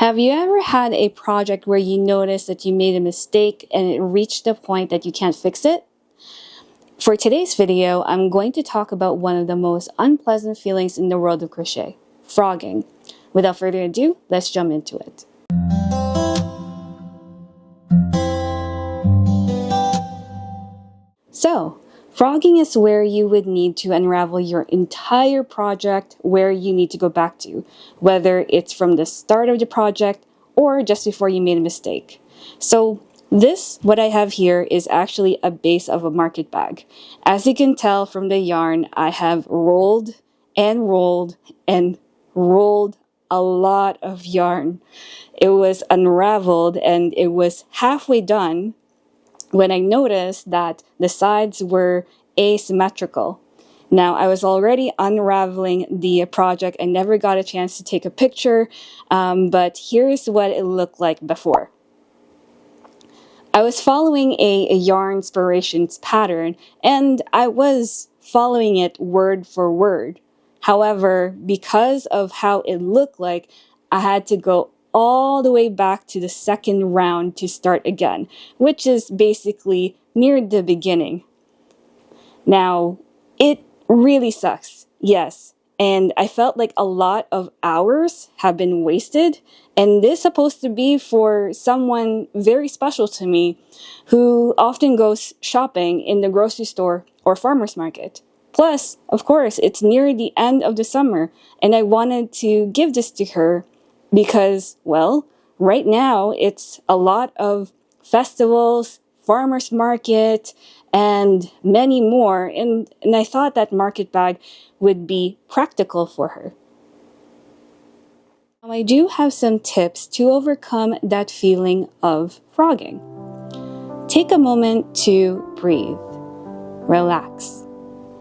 Have you ever had a project where you noticed that you made a mistake and it reached the point that you can't fix it? For today's video, I'm going to talk about one of the most unpleasant feelings in the world of crochet, frogging. Without further ado, let's jump into it. So, frogging is where you would need to unravel your entire project where you need to go back to, whether it's from the start of the project or just before you made a mistake. So what I have here is actually a base of a market bag. As you can tell from the yarn, I have rolled and rolled and rolled a lot of yarn. It was unraveled and it was halfway done when I noticed that the sides were asymmetrical. Now, I was already unraveling the project. I never got a chance to take a picture, but here's what it looked like before. I was following a yarn inspirations pattern, and I was following it word for word. However, because of how it looked like, I had to go all the way back to the second round to start again, which is basically near the beginning. Now, it really sucks, yes, and I felt like a lot of hours have been wasted, and this is supposed to be for someone very special to me who often goes shopping in the grocery store or farmer's market. Plus, of course, it's near the end of the summer, and I wanted to give this to her because, well, right now it's a lot of festivals, farmers market, and many more, and I thought that market bag would be practical for her. Now, I do have some tips to overcome that feeling of frogging. Take a moment to breathe, relax,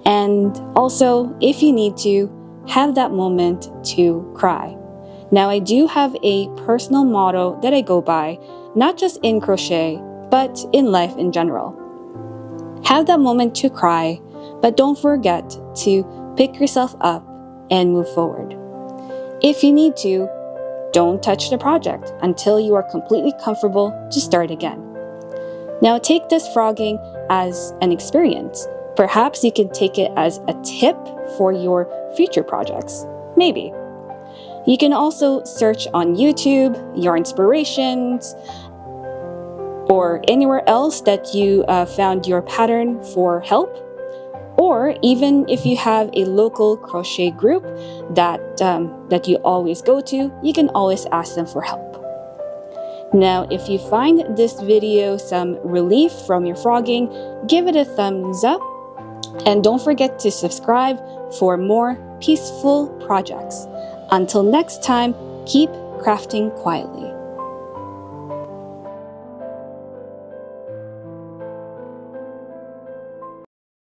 and also, if you need to, have that moment to cry. Now, I do have a personal motto that I go by, not just in crochet, but in life in general. Have that moment to cry, but don't forget to pick yourself up and move forward. If you need to, don't touch the project until you are completely comfortable to start again. Now, take this frogging as an experience. Perhaps you can take it as a tip for your future projects. Maybe. You can also search on YouTube, your inspirations, or anywhere else that you found your pattern for help. Or even if you have a local crochet group that you always go to, you can always ask them for help. Now, if you find this video some relief from your frogging, give it a thumbs up. And don't forget to subscribe for more peaceful projects. Until next time, keep crafting quietly.